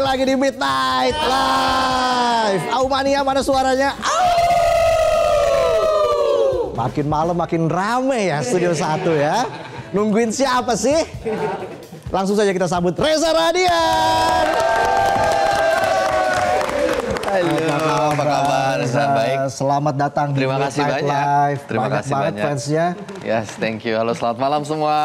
lagi di Midnight Live. Aumania mana suaranya? Makin malam makin rame ya Studio 1 ya. Nungguin siapa sih? Langsung saja kita sambut Reza Radian. Halo, apa kabar? Baik. Selamat datang di Terima kasih Midnight banyak. Live. Terima Banyak kasih banget banyak. fansnya. Yes, thank you. Halo, selamat malam semua.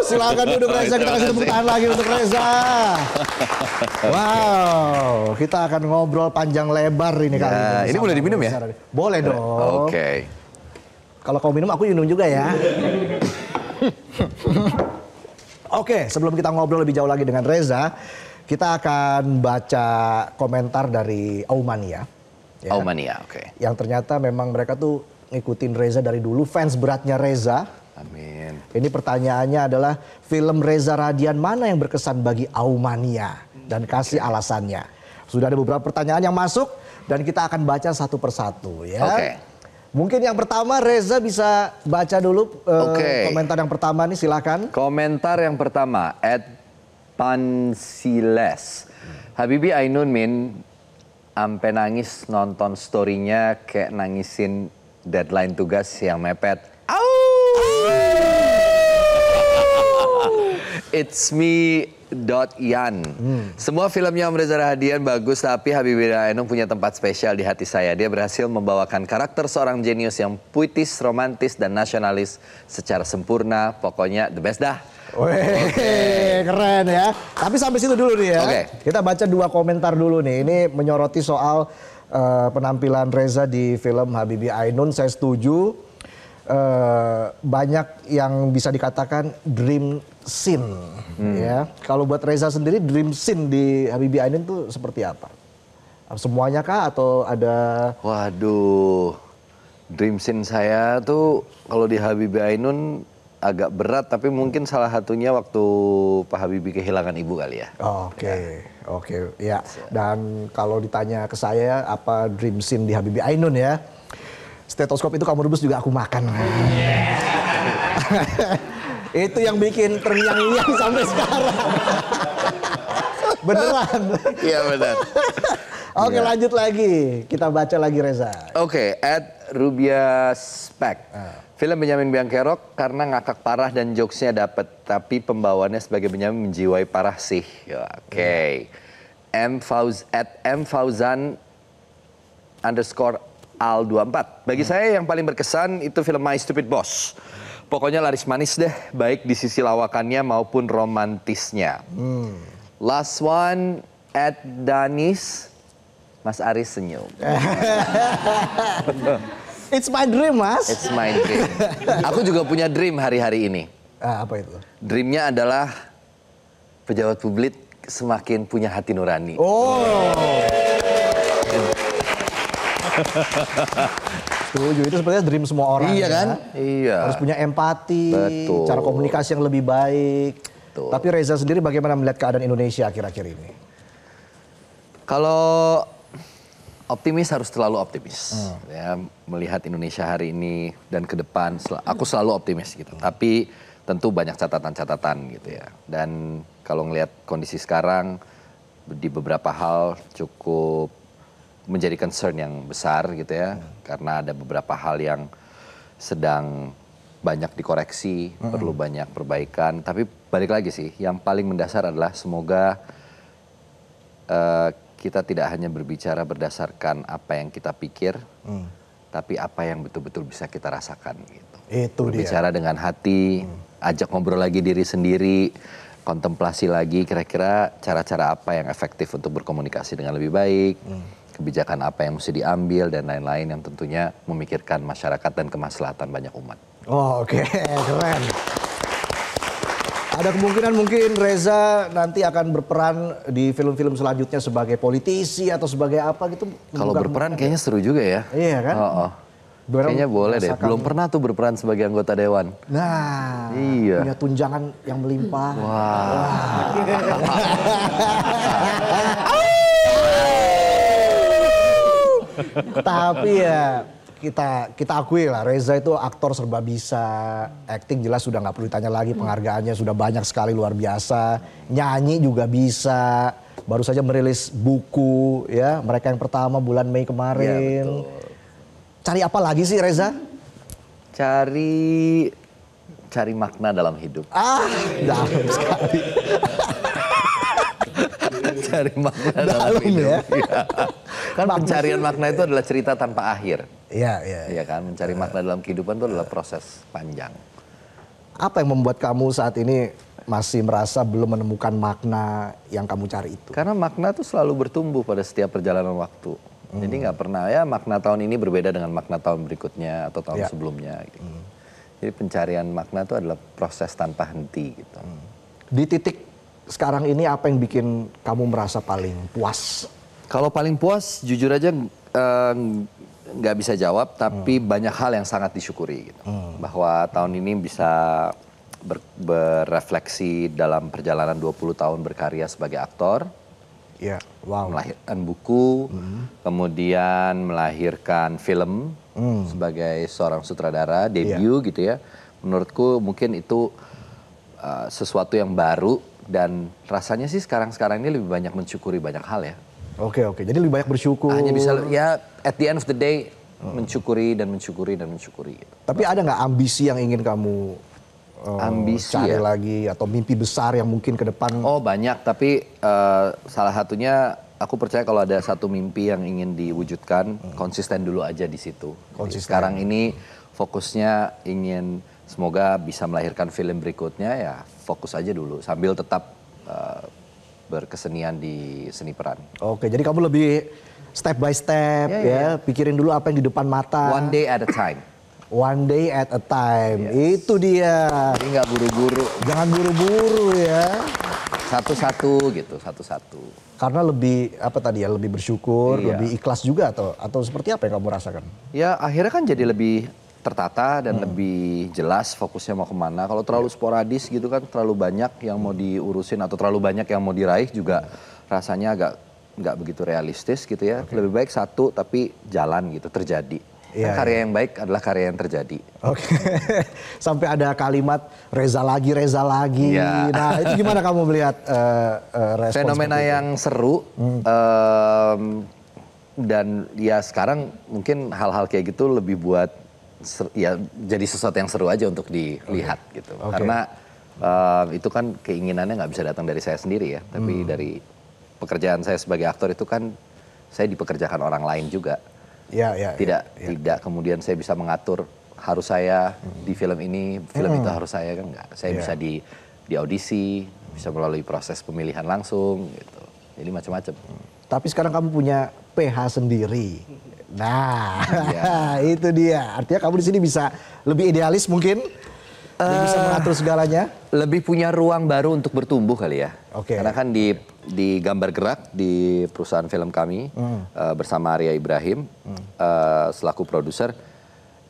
Silakan duduk Reza, kita kasih tepuk tangan lagi untuk Reza. Wow, kita akan ngobrol panjang lebar ini kali ini. Ini boleh diminum ya? Boleh dong. Oke. Kalau kau minum, aku minum juga ya. Oke, sebelum kita ngobrol lebih jauh lagi dengan Reza, kita akan baca komentar dari Aumania. Ya. Aumania, oke. Yang ternyata memang mereka tuh ngikutin Reza dari dulu, fans beratnya Reza. Amin. Ini pertanyaannya adalah film Reza Radian mana yang berkesan bagi Aumania? Dan kasih alasannya. Sudah ada beberapa pertanyaan yang masuk dan kita akan baca satu persatu ya. Oke. Mungkin yang pertama Reza bisa baca dulu komentar yang pertama nih, silakan. Komentar yang pertama, @pansiles. Habibi Ainun Min, ampe nangis nonton storynya kayak nangisin deadline tugas yang mepet. It's me Yan. Semua filmnya Om Reza Radian bagus, tapi Habibie Ainun punya tempat spesial di hati saya. Dia berhasil membawakan karakter seorang jenius yang puitis, romantis, dan nasionalis secara sempurna. Pokoknya the best dah. Wih, keren ya. Tapi sampai situ dulu nih ya. Kita baca dua komentar dulu nih. Ini menyoroti soal penampilan Reza di film Habibie Ainun. Saya setuju. Banyak yang bisa dikatakan dream scene ya. Kalau buat Reza sendiri dream scene di Habibie Ainun tuh seperti apa? Semuanya kah atau ada? Waduh, dream scene saya tuh kalau di Habibie Ainun agak berat, tapi mungkin salah satunya waktu Pak Habibie kehilangan ibu kali ya. Oke, ya. Dan kalau ditanya ke saya apa dream scene di Habibie Ainun ya? Stetoskop itu kamu rebus juga aku makan. Itu yang bikin terngiang-ngiang sampai sekarang. Beneran. Iya benar. Oke, lanjut lagi. Kita baca lagi Reza. Oke, @rubiaspek. Film Benyamin Biangkerok karena ngakak parah dan jokesnya dapet, tapi pembawaannya sebagai Benyamin menjiwai parah sih. Oke. @mfauzan_al24. Bagi saya yang paling berkesan itu film My Stupid Boss. Pokoknya laris manis deh, baik di sisi lawakannya maupun romantisnya. Last one, @danis. Mas Aris senyum. It's my dream, Mas. It's my dream. Aku juga punya dream hari-hari ini. Apa itu? Dreamnya adalah pejabat publik semakin punya hati nurani. Setuju, itu sebenarnya dream semua orang. Iya kan? Ya. Iya. Harus punya empati, Betul. cara komunikasi yang lebih baik. Betul. Tapi Reza sendiri bagaimana melihat keadaan Indonesia akhir-akhir ini? Kalau optimis harus selalu optimis. Ya, melihat Indonesia hari ini dan ke depan, aku selalu optimis gitu. Tapi tentu banyak catatan-catatan gitu ya. Dan kalau ngelihat kondisi sekarang, di beberapa hal cukup menjadi concern yang besar gitu ya. Karena ada beberapa hal yang sedang banyak dikoreksi, perlu banyak perbaikan. Tapi balik lagi sih, yang paling mendasar adalah semoga kita tidak hanya berbicara berdasarkan apa yang kita pikir, tapi apa yang betul-betul bisa kita rasakan gitu. Itu berbicara dia. dengan hati, ajak ngobrol lagi diri sendiri, kontemplasi lagi kira-kira cara-cara apa yang efektif untuk berkomunikasi dengan lebih baik, kebijakan apa yang mesti diambil dan lain-lain yang tentunya memikirkan masyarakat dan kemaslahatan banyak umat. Oke, keren. Ada kemungkinan mungkin Reza nanti akan berperan di film-film selanjutnya sebagai politisi atau sebagai apa gitu. Kalau berperan kayaknya seru juga ya. Iya kan? Kayaknya boleh deh. Belum pernah tuh berperan sebagai anggota dewan. Nah, iya. Punya tunjangan yang melimpah. Wah. Tapi ya kita akui lah, Reza itu aktor serba bisa, acting jelas sudah nggak perlu ditanya lagi, penghargaannya sudah banyak sekali luar biasa, nyanyi juga bisa, baru saja merilis buku ya, Mereka Yang Pertama bulan Mei kemarin. Ya, betul. Cari apa lagi sih Reza? Cari makna dalam hidup. Dalam sekali. Cari makna dalam hidup. Ya. Kan pencarian makna itu adalah cerita tanpa akhir. Iya. Iya kan, mencari makna dalam kehidupan itu adalah proses panjang. Apa yang membuat kamu saat ini masih merasa belum menemukan makna yang kamu cari itu? Karena makna itu selalu bertumbuh pada setiap perjalanan waktu. Jadi nggak pernah ya makna tahun ini berbeda dengan makna tahun berikutnya atau tahun sebelumnya. Gitu. Jadi pencarian makna itu adalah proses tanpa henti. Gitu. Di titik sekarang ini apa yang bikin kamu merasa paling puas? Kalau paling puas, jujur aja nggak bisa jawab, tapi banyak hal yang sangat disyukuri. Gitu. Bahwa tahun ini bisa berefleksi dalam perjalanan 20 tahun berkarya sebagai aktor. Ya, wow. Melahirkan buku, kemudian melahirkan film sebagai seorang sutradara, debut gitu ya. Menurutku mungkin itu sesuatu yang baru dan rasanya sih sekarang ini lebih banyak mensyukuri banyak hal ya. Oke, jadi lebih banyak bersyukur. Hanya bisa ya at the end of the day mensyukuri dan mensyukuri dan mensyukuri. Gitu. Tapi ada nggak ambisi yang ingin kamu cari lagi atau mimpi besar yang mungkin ke depan? Oh banyak, tapi salah satunya aku percaya kalau ada satu mimpi yang ingin diwujudkan, konsisten dulu aja di situ. Sekarang ini fokusnya ingin semoga bisa melahirkan film berikutnya ya fokus aja dulu sambil tetap berkesenian di seni peran. Oke, jadi kamu lebih step by step ya, pikirin dulu apa yang di depan mata. One day at a time. One day at a time, itu dia. Jadi nggak buru-buru. Jangan buru-buru ya. Satu-satu gitu, satu-satu. Karena lebih apa tadi ya, lebih bersyukur, lebih ikhlas juga atau seperti apa yang kamu rasakan? Ya akhirnya kan jadi lebih tertata dan lebih jelas fokusnya mau kemana. Kalau terlalu sporadis gitu kan, terlalu banyak yang mau diurusin atau terlalu banyak yang mau diraih juga rasanya agak nggak begitu realistis gitu ya. Lebih baik satu tapi jalan gitu, terjadi. Karya yang baik adalah karya yang terjadi. Oke. Sampai ada kalimat Reza lagi. Ya. Nah itu gimana kamu melihat respons? Fenomena yang seru dan ya sekarang mungkin hal-hal kayak gitu lebih buat ya jadi sesuatu yang seru aja untuk dilihat gitu. Karena itu kan keinginannya nggak bisa datang dari saya sendiri ya, tapi dari pekerjaan saya sebagai aktor itu kan saya dipekerjakan orang lain juga. Tidak kemudian saya bisa mengatur harus saya di film ini, film itu harus saya kan enggak. Saya bisa di audisi, bisa melalui proses pemilihan langsung gitu. Jadi macam-macam. Tapi sekarang kamu punya PH sendiri. Nah, itu dia. Artinya kamu di sini bisa lebih idealis mungkin. Bisa mengatur segalanya. Lebih punya ruang baru untuk bertumbuh kali ya. Oke. Karena kan di Gambar Gerak di perusahaan film kami bersama Arya Ibrahim selaku produser.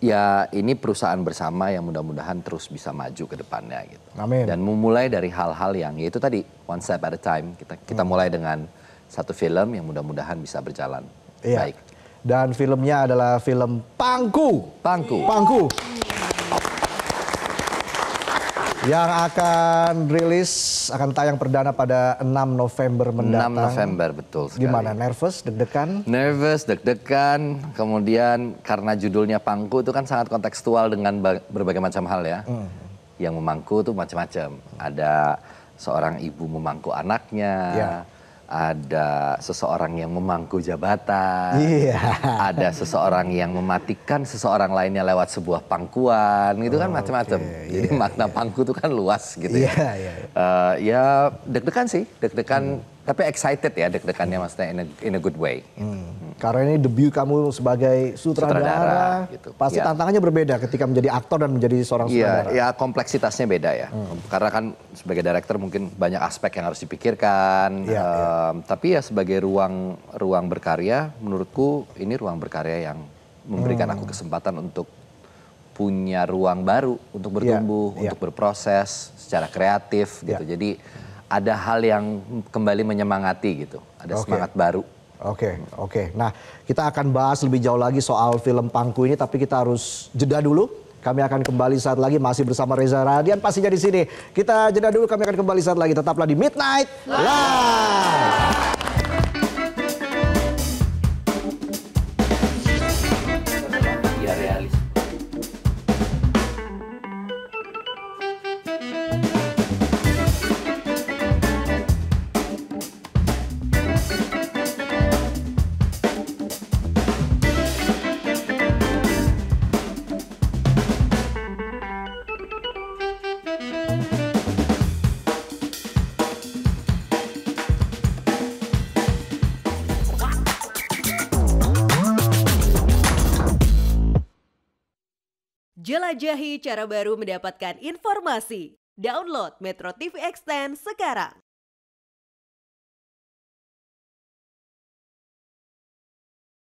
Ya ini perusahaan bersama yang mudah-mudahan terus bisa maju ke depannya gitu. Amin. Dan memulai dari hal-hal yang yaitu tadi one step at a time. Kita mulai dengan satu film yang mudah-mudahan bisa berjalan baik. Dan filmnya adalah film Pangku. Yang akan tayang perdana pada 6 November mendatang. 6 November, betul sekali. Gimana, nervous, deg-degan? Nervous, deg-degan, kemudian karena judulnya Pangku itu kan sangat kontekstual dengan berbagai macam hal ya. Yang memangku itu macam-macam. Ada seorang ibu memangku anaknya, ada seseorang yang memangku jabatan, ada seseorang yang mematikan seseorang lainnya lewat sebuah pangkuan, gitu kan macam-macam. Jadi makna pangku itu kan luas gitu ya. Ya deg-degan sih, deg-degan tapi excited ya, deg-degannya maksudnya in a good way. Karena ini debut kamu sebagai sutradara gitu. pasti tantangannya berbeda ketika menjadi aktor dan menjadi seorang sutradara. Ya kompleksitasnya beda ya. Karena kan sebagai director mungkin banyak aspek yang harus dipikirkan. Tapi ya sebagai ruang berkarya, menurutku ini ruang berkarya yang memberikan aku kesempatan untuk punya ruang baru untuk bertumbuh, untuk berproses secara kreatif gitu. Jadi ada hal yang kembali menyemangati gitu, ada semangat baru. Oke. Nah, kita akan bahas lebih jauh lagi soal film Pangku ini, tapi kita harus jeda dulu. Kami akan kembali saat lagi masih bersama Reza Radian pastinya di sini. Kita jeda dulu, kami akan kembali saat lagi. Tetaplah di Midnight Live. Ya realis. Jelajahi cara baru mendapatkan informasi. Download Metro TV Extend sekarang.